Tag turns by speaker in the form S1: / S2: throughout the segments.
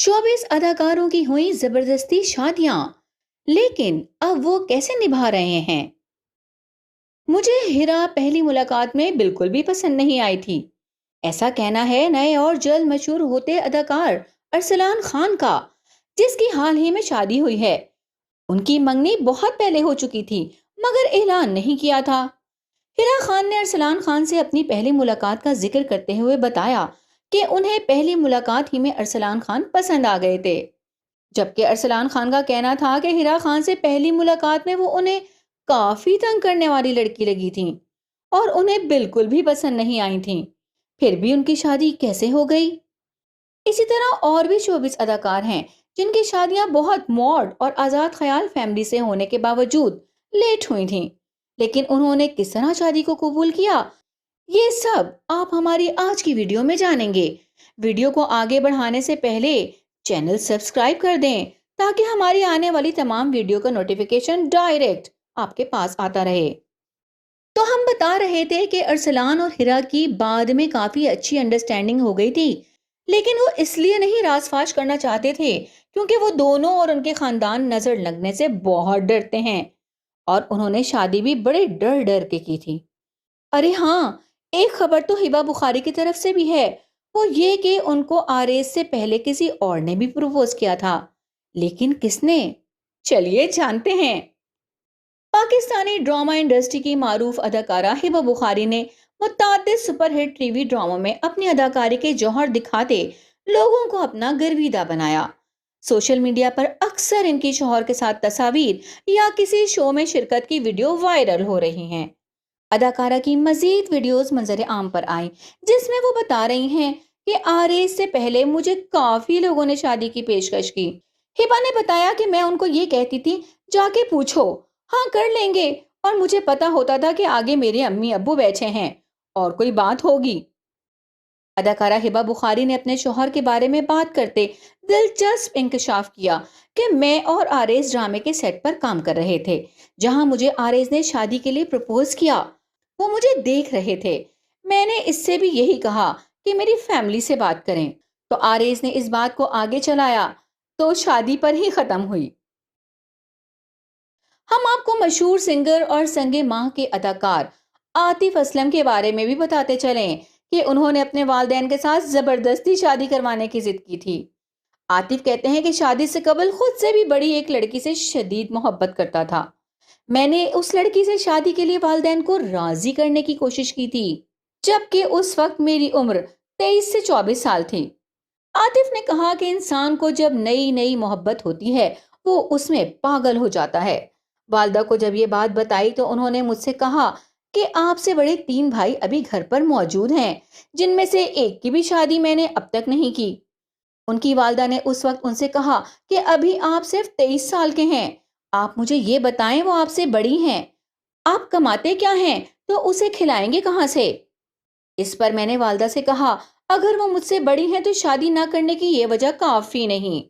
S1: Showbiz अदाकारों की हुई जबरदस्ती शादियां, लेकिन अब वो कैसे निभा रहे हैं। मुझे हिरा पहली मुलाकात में बिल्कुल भी पसंद नहीं आई थी। ऐसा कहना है नए और जल्द मशहूर होते अदाकार अरसलान खान का, जिसकी हाल ही में शादी हुई है। उनकी मंगनी बहुत पहले हो चुकी थी, मगर ऐलान नहीं किया था। हिरा खान ने अरसलान खान से अपनी पहली मुलाकात का जिक्र करते हुए बताया कि उन्हें पहली मुलाकात ही में अरसलान खान पसंद आ गए थे। जबकि अरसलान खान का कहना था कि हिरा खान से पहली मुलाकात में वो उन्हें काफी तंग करने वाली लड़की लगी थी और उन्हें बिल्कुल भी पसंद नहीं आई थी। फिर भी उनकी शादी कैसे हो गई। इसी तरह और भी शोबिस अदाकार हैं जिनकी शादियां बहुत मॉड और आजाद ख्याल फैमिली से होने के बावजूद लेट हुई थीं, लेकिन उन्होंने किस तरह शादी को कबूल किया, ये सब आप हमारी आज की वीडियो में जानेंगे। वीडियो को आगे बढ़ाने से पहले चैनल सब्सक्राइब कर दें ताकि हमारी आने वाली तमाम वीडियो का नोटिफिकेशन डायरेक्ट आपके पास आता रहे। तो हम बता रहे थे कि अरसलान और हिरा की बाद में काफी अच्छी अंडरस्टैंडिंग हो गई थी, लेकिन वो इसलिए नहीं राजफाश करना चाहते थे क्योंकि वो दोनों और उनके खानदान नजर लगने से बहुत डरते हैं और उन्होंने शादी भी बड़े डर डर के की थी। अरे हाँ, एक खबर तो हिबा बुखारी की तरफ से भी है। वो ये कि उनको आरेज से पहले किसी और ने भी प्रपोज किया था, लेकिन किसने? चलिए जानते हैं। पाकिस्तानी ड्रामा इंडस्ट्री की मारूफ अदाकारा हिबा बुखारी ने मुत्तादिद सुपरहिट टीवी ड्रामों में अपनी अदाकारी के जौहर दिखाते लोगों को अपना गर्विदा बनाया। सोशल मीडिया पर अक्सर इनकी शौहर के साथ तस्वीर या किसी शो में शिरकत की वीडियो वायरल हो रही हैं। अदाकारा की मजीद वीडियोस मंजर आम पर आई, जिसमें वो बता रही हैं कि आरएस से पहले मुझे काफी लोगों ने शादी की पेशकश की। हिबा ने बताया कि मैं उनको ये कहती थी, जाके पूछो, हाँ कर लेंगे, और मुझे पता होता था कि आगे मेरे अम्मी अब्बू बैठे हैं और कोई बात होगी। अदाकारा हिबा बुखारी ने अपने शौहर के बारे में बात करते दिलचस्प इंकशाफ किया कि मैं और आरएस ड्रामे के सेट पर काम कर रहे थे, जहां मुझे आरएस ने शादी के लिए प्रपोज किया। वो मुझे देख रहे थे। मैंने इससे भी यही कहा कि मेरी फैमिली से बात करें, तो आरएस ने इस बात को आगे चलाया, तो शादी पर ही खत्म हुई। हम आपको मशहूर सिंगर और संगे माह के अदाकार आतिफ असलम के बारे में भी बताते चलें कि उन्होंने अपने वालिदैन के साथ जबरदस्ती शादी करवाने की जिद की थी। आतिफ कहते हैं कि शादी से कबल खुद से भी बड़ी एक लड़की से शदीद मोहब्बत करता था। मैंने उस लड़की से शादी के लिए वालिदैन को राजी करने की कोशिश की थी, जबकि उस वक्त मेरी उम्र 23 से 24 साल थी। आतिफ ने कहा कि इंसान को जब नई नई मोहब्बत होती है वो उसमें पागल हो जाता है। वालदा को जब ये बात बताई तो उन्होंने मुझसे कहा कि आपसे बड़े 3 भाई अभी घर पर मौजूद हैं, जिनमें से एक की भी शादी मैंने अब तक नहीं की। उनकी वालदा ने उस वक्त उनसे कहा कि अभी आप सिर्फ 23 साल के हैं, आप मुझे ये बताएं वो आपसे बड़ी हैं, आप कमाते क्या हैं, तो उसे खिलाएंगे कहाँ से। इस पर मैंने वालदा से कहा, अगर वो मुझसे बड़ी हैं तो शादी ना करने की ये वजह काफी नहीं।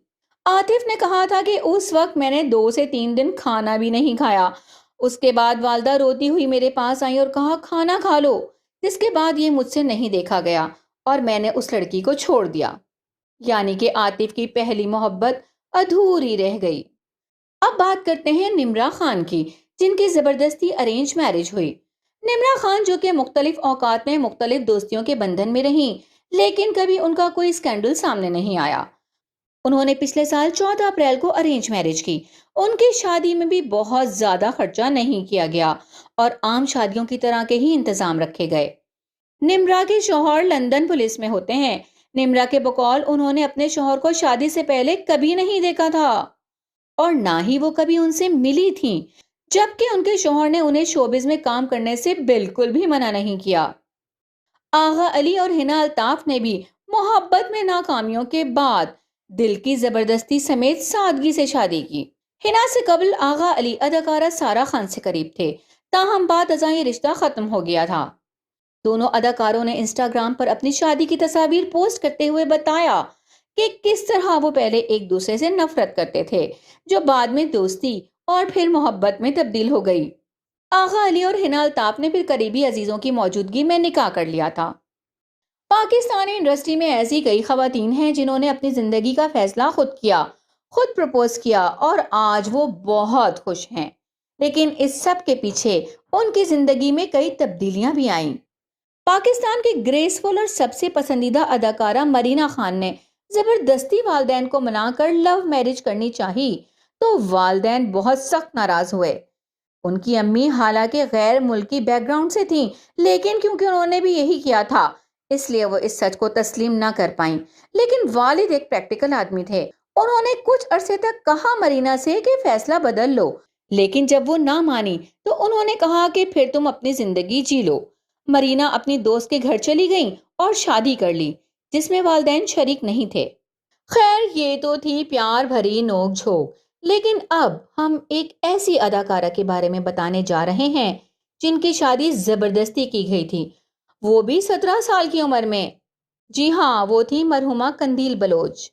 S1: आतिफ ने कहा था कि उस वक्त मैंने 2 से 3 दिन खाना भी नहीं खाया। उसके बाद वालदा रोती हुई मेरे पास आई और कहा, खाना खा लो। जिसके बाद ये मुझसे नहीं देखा गया और मैंने उस लड़की को छोड़ दिया। यानी कि आतिफ की पहली मोहब्बत अधूरी रह गई। अब बात करते हैं निम्रा खान की, जिनकी जबरदस्ती अरेंज मैरिज हुई। निम्रा खान जो कि मुख्तलिफ औकात में मुख्तलिफ दोस्तियों के बंधन में रहीं, लेकिन कभी उनका कोई स्कैंडल सामने नहीं आया। उन्होंने पिछले साल 14 अप्रैल को अरेंज मैरिज की। उनकी शादी में भी बहुत ज्यादा खर्चा नहीं किया गया और आम शादियों की तरह के ही इंतजाम रखे गए। निम्रा के शौहर लंदन पुलिस में होते हैं। निम्रा के बकौल उन्होंने अपने शौहर को शादी से पहले कभी नहीं देखा था और ना ही वो कभी उनसे मिली थी, जबकि उनके शौहर ने उन्हें शोबिज में काम करने से बिल्कुल भी मना नहीं किया। आगा अली और हिना अल्ताफ ने भी मोहब्बत में नाकामियों के बाद दिल की जबरदस्ती समेत सादगी से शादी की। हिना से कबल आगा अली अदाकारा सारा खान से करीब थे, ताहम बाद अज़ां ये रिश्ता खत्म हो गया था। दोनों अदाकारों ने इंस्टाग्राम पर अपनी शादी की तस्वीर पोस्ट करते हुए बताया कि किस तरह वो पहले एक दूसरे से नफरत करते थे, जो बाद में दोस्ती और फिर मोहब्बत में तब्दील हो गई। आगा अली और हिना अल्ताफ ने फिर करीबी अजीजों की मौजूदगी में निकाह कर लिया था। پاکستانی انڈسٹری میں ایسی کئی خواتین ہیں جنہوں نے اپنی زندگی کا فیصلہ خود کیا، خود پرپوز کیا اور آج وہ بہت خوش ہیں۔ لیکن اس سب کے پیچھے ان کی زندگی میں کئی تبدیلیاں بھی آئیں۔ پاکستان کی گریسفل اور سب سے پسندیدہ اداکارہ مرینا خان نے زبردستی والدین کو منا کر لو میرج کرنی چاہی تو والدین بہت سخت ناراض ہوئے۔ ان کی امی حالانکہ غیر ملکی بیک گراؤنڈ سے تھیں، لیکن کیونکہ انہوں نے بھی یہی کیا تھا اس لیے وہ اس سچ کو تسلیم نہ کر پائیں۔ لیکن والد ایک پریکٹیکل آدمی تھے، انہوں نے کچھ عرصے تک کہا مرینا سے کہ فیصلہ بدل لو، لیکن جب وہ نہ مانی تو انہوں نے کہا کہ پھر تم اپنی زندگی جی لو۔ مرینا اپنی دوست کے گھر چلی گئیں اور شادی کر لی جس میں والدین شریک نہیں تھے۔ خیر یہ تو تھی پیار بھری نوک جھوک، لیکن اب ہم ایک ایسی اداکارہ کے بارے میں بتانے جا رہے ہیں جن کی شادی زبردستی کی گئی تھی، وہ بھی 17 سال کی عمر میں۔ جی ہاں، وہ تھی مرحومہ قندیل بلوچ۔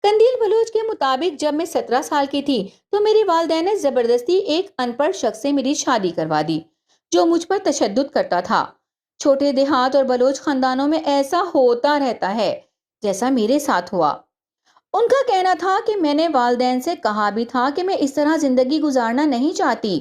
S1: قندیل بلوچ کے مطابق جب میں 17 سال کی تھی تو میری والدین نے زبردستی ایک ان پڑھ شخص سے میری شادی کروا دی جو مجھ پر تشدد کرتا تھا۔ چھوٹے دیہات اور بلوچ خاندانوں میں ایسا ہوتا رہتا ہے جیسا میرے ساتھ ہوا۔ ان کا کہنا تھا کہ میں نے والدین سے کہا بھی تھا کہ میں اس طرح زندگی گزارنا نہیں چاہتی،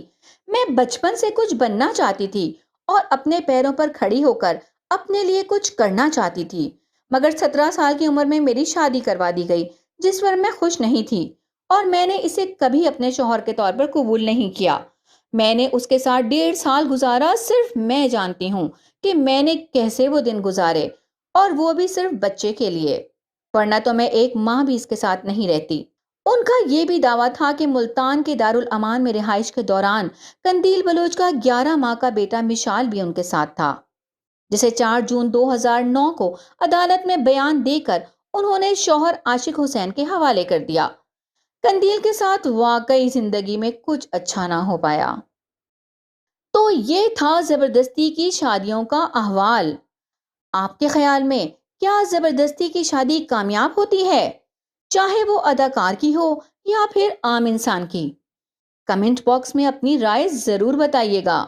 S1: میں بچپن سے کچھ بننا چاہتی تھی اور اپنے پیروں پر کھڑی ہو کر اپنے لیے کچھ کرنا چاہتی تھی، مگر 17 سال کی عمر میں میری شادی کروا دی گئی جس پر میں خوش نہیں تھی اور میں نے اسے کبھی اپنے شوہر کے طور پر قبول نہیں کیا۔ میں نے اس کے ساتھ 1.5 سال گزارا، صرف میں جانتی ہوں کہ میں نے کیسے وہ دن گزارے، اور وہ بھی صرف بچے کے لیے، ورنہ تو میں ایک ماہ بھی اس کے ساتھ نہیں رہتی۔ ان کا یہ بھی دعویٰ تھا کہ ملتان کے دارالامان میں رہائش کے دوران قندیل بلوچ کا 11 ماہ کا بیٹا مشال بھی ان کے ساتھ تھا، جسے 4 جون 2009 کو عدالت میں بیان دے کر انہوں نے شوہر عاشق حسین کے حوالے کر دیا۔ قندیل کے ساتھ واقعی زندگی میں کچھ اچھا نہ ہو پایا۔ تو یہ تھا زبردستی کی شادیوں کا احوال۔ آپ کے خیال میں کیا زبردستی کی شادی کامیاب ہوتی ہے، چاہے وہ اداکار کی ہو یا پھر عام انسان کی؟ کمنٹ باکس میں اپنی رائے ضرور بتائیے گا۔